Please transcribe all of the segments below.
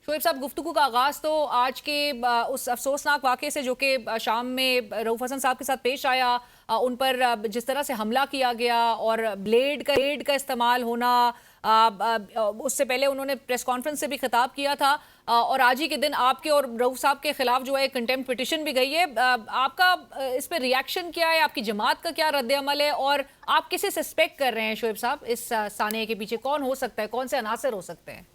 शोएब साहब, गुफ्तगू का आगाज़ तो आज के उस अफसोसनाक वाक़े से जो कि शाम में रऊफ़ हसन साहब के साथ पेश आया, उन पर जिस तरह से हमला किया गया और ब्लेड का इस्तेमाल होना। उससे पहले उन्होंने प्रेस कॉन्फ्रेंस से भी खिताब किया था, और आज ही के दिन आपके और रऊफ़ साहब के खिलाफ जो है कंटेम्प्ट पिटिशन भी गई है। आपका इस पर रिएक्शन क्या है? आपकी जमात का क्या रद्द-ए-अमल है? और आप किसे सस्पेक्ट कर रहे हैं शोएब साहब? इस सानये के पीछे कौन हो सकता है? कौन से अनासर हो सकते हैं?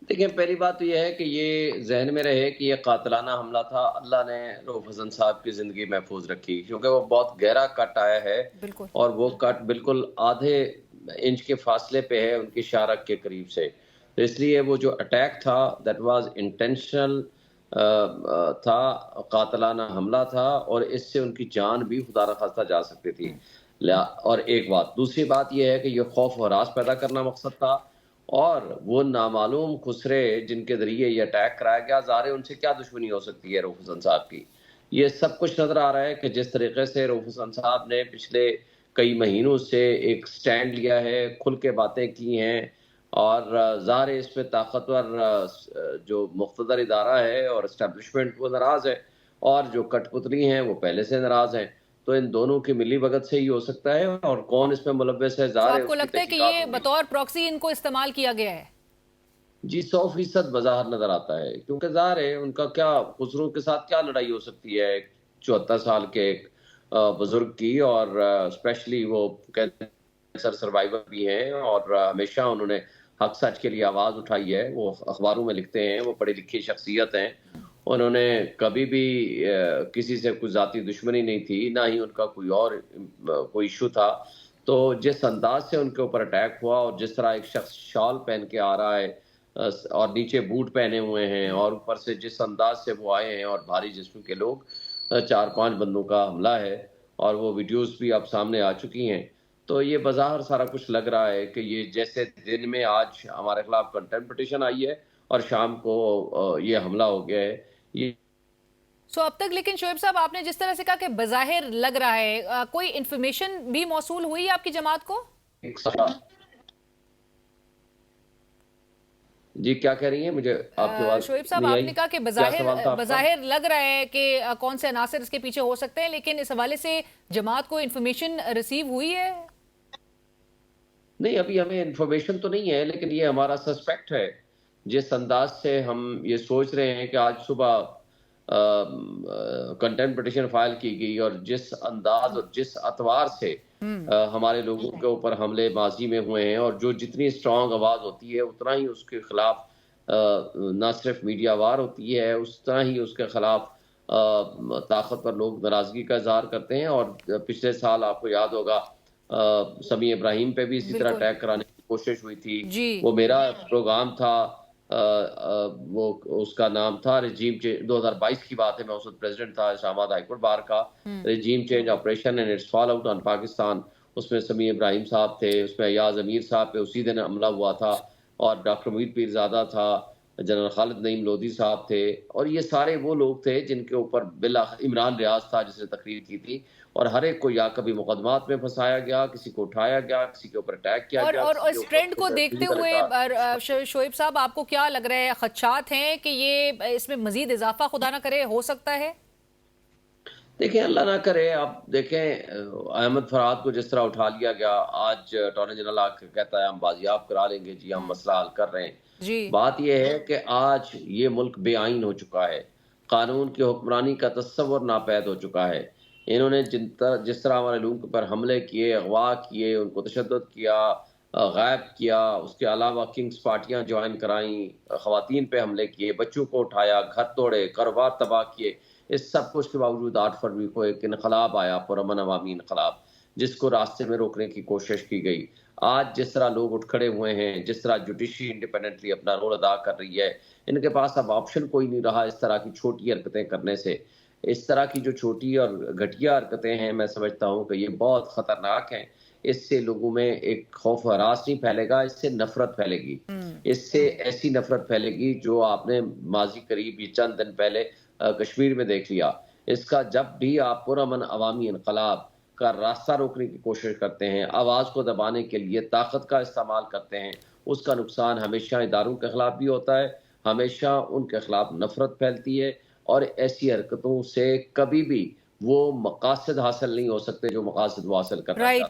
देखिए, पहली बात तो ये है कि ये ज़हन में रहे कि ये कातिलाना हमला था। अल्लाह ने रऊफ़ हसन साहब की ज़िंदगी महफ़ूज़ रखी, क्योंकि वो बहुत गहरा कट आया है बिल्कुल। और वो कट बिल्कुल आधे इंच के फ़ासले पे है उनकी शाहरग के करीब से। तो इसलिए वो जो अटैक था, दैट वाज़ इंटेंशनल था, कातिलाना हमला था और इससे उनकी जान भी खुदा न ख़ास्ता जा सकती थी। ल्या और एक बात, दूसरी बात ये है कि ये खौफ और हरास पैदा करना मकसद था। और वो नामालूम खुसरे जिनके ज़रिए ये अटैक कराया गया, ज़ाहिर है उनसे क्या दुश्मनी हो सकती है रऊफ़ हसन साहब की। ये सब कुछ नज़र आ रहा है कि जिस तरीक़े से रऊफ़ हसन साहब ने पिछले कई महीनों से एक स्टैंड लिया है, खुल के बातें की हैं और ज़ाहिर है इस पे ताकतवर जो मुक़्तदर इदारा है और एस्टेब्लिशमेंट वो नाराज़ है और जो कठपुतली हैं वो पहले से नाराज़ हैं। तो इन दोनों की मिली-भगत से ही हो सकता है और कौन इसमें मुलव्वस है, तो ज़ाहिर है आपको उसकी लगता है कि तहकीकात ये होंगी। बतौर प्रॉक्सी इनको इस्तेमाल किया गया है? जी, 100% बज़ाहिर नज़र आता है, क्योंकि ज़ाहिर है उनका क्या खुसरो के साथ क्या लड़ाई हो सकती है एक 74 साल के एक बुज़ुर्ग की और स्पेशली वो कैंसर सर्वाइवर भी हैं और हमेशा उन्होंने हक सच के लिए आवाज़ उठाई है। वो अखबारों में लिखते हैं, वो पढ़ी-लिखी शख्सियत हैं। उन्होंने कभी भी किसी से कोई ज़ाती दुश्मनी नहीं थी, ना ही उनका कोई और कोई इश्यू था। तो जिस अंदाज़ से उनके ऊपर अटैक हुआ और जिस तरह एक शख्स शॉल पहन के आ रहा है और नीचे बूट पहने हुए हैं और ऊपर से जिस अंदाज से वो आए हैं और भारी जिस्म के लोग, 4-5 बंदों का हमला है और वो वीडियोज़ भी अब सामने आ चुकी हैं। तो ये बज़ाहिर सारा कुछ लग रहा है कि ये जैसे दिन में आज हमारे खिलाफ कंटेम्प्ट पिटीशन आई है और शाम को ये हमला हो गया है। ये सो अब तक लेकिन शोएब साहब, आपने जिस तरह से कहा कि बज़ाहिर लग रहा है, कोई इन्फॉर्मेशन भी मौसूल हुई है आपकी जमात को? एक सफा जी, क्या कह रही हैं? मुझे आपकी आवाज़ शोएब साहब, नहीं आई। आपने कहा कि क्या सवाल था आपका? बज़ाहिर लग रहा है कि कौन से अनासर इसके पीछे हो सकते हैं, लेकिन इस हवाले से जमात को इन्फॉर्मेशन रिसीव हुई है? नहीं, अभी हमें इन्फॉर्मेशन तो नहीं है, लेकिन ये हमारा सस्पेक्ट है। जिस अंदाज़ से हम ये सोच रहे हैं कि आज सुबह कंटेम्प्ट पिटीशन फ़ाइल की गई और जिस अंदाज़ और जिस अतवार से हम्म। हमारे लोगों के ऊपर हमले माज़ी में हुए हैं और जो जितनी स्ट्रॉन्ग आवाज़ होती है, उतना ही उसके खिलाफ ना सिर्फ़ मीडिया वार होती है, उस तरह ही उसके खिलाफ ताकतवर लोग नाराज़गी का इज़हार करते हैं और पिछले साल आपको याद होगा समी इब्राहिम पे भी इसी तरह बिल्कुल। अटैक कराने की कोशिश हुई थी। जी। वो मेरा प्रोग्राम था, वो उसका नाम था रिजीम चे 2022 की बात है, मैं उस वक़्त प्रेज़िडेंट था इस्लामाबाद हाई कोर्ट बार का, hmm. Regime change operation and it's fall out on Pakistan. उसमें समी इब्राहिम साहब थे, उसमें अय्याज़ अमीर साहब पे उसी दिन हमला हुआ था और डॉक्टर मुईद पीरज़ादा था, जनरल खालिद नईम लोधी साहब थे और ये सारे वो लोग थे जिनके ऊपर इमरान रियाज़ था जिसने तकरीर की थी और हर एक को या कभी मुकदमात में फँसाया गया, किसी को उठाया गया, किसी के ऊपर अटैक किया और गया, और किसी और के इस ऊपर ट्रेंड को देखते फिज़िकल हुए अटैक। शोएब साहब, आपको क्या लग रहा है, खदशात हैं कि ये इसमें मजीद इजाफा खुदा ना करे हो सकता है? देखिए, अल्लाह ना करे। आप देखें अहमद फराद को जिस तरह उठा लिया गया, आज अटॉर्नी जनरल आके कहता है हम बाजियाब करा लेंगे जी, हम मसला हल कर रहे हैं। जी। बात ये है कि आज ये मुल्क बेआइन हो चुका है, कानून की हुक्मरानी का तस्वुर नापैद हो चुका है। इन्होंने जिस तरह हमारे लोगों के ऊपर हमले किए, अगवा किए, उनको तशद्दुद किया, गायब किया, उसके अलावा किंग्स पार्टियाँ जॉइन कराईं, ख़वातीन पे हमले किए, बच्चों को उठाया, घर तोड़े, कारोबार तबाह किए। इस सब कुछ के बावजूद 8 फरवरी को एक इनकलाब आया, पुरअमन अवामी इनकलाब, जिसको रास्ते में रोकने की कोशिश की गई। आज जिस तरह लोग उठ खड़े हुए हैं, जिस तरह जुडिशरी इंडिपेंडेंटली अपना रोल अदा कर रही है, इनके पास अब ऑप्शन कोई नहीं रहा इस तरह की छोटी हरकतें करने से। इस तरह की जो छोटी और घटिया हरकतें हैं, मैं समझता हूँ कि ये बहुत खतरनाक हैं। इससे लोगों में एक खौफ व हरास नहीं फैलेगा, इससे नफ़रत फैलेगी। हम्म। इससे ऐसी नफ़रत फैलेगी जो आपने माज़ी करीब ये चंद दिन पहले कश्मीर में देख लिया। इसका जब भी आप पुरअमन अवामी इनकलाब का रास्ता रोकने की कोशिश करते हैं, आवाज़ को दबाने के लिए ताकत का इस्तेमाल करते हैं, उसका नुकसान हमेशा इदारों के खिलाफ भी होता है, ہمیشہ ان کے خلاف نفرت پھیلتی ہے، اور ایسی حرکتوں سے کبھی بھی وہ مقاصد حاصل نہیں ہو سکتے جو مقاصد وہ حاصل کرنا رائٹ. چاہتے ہیں۔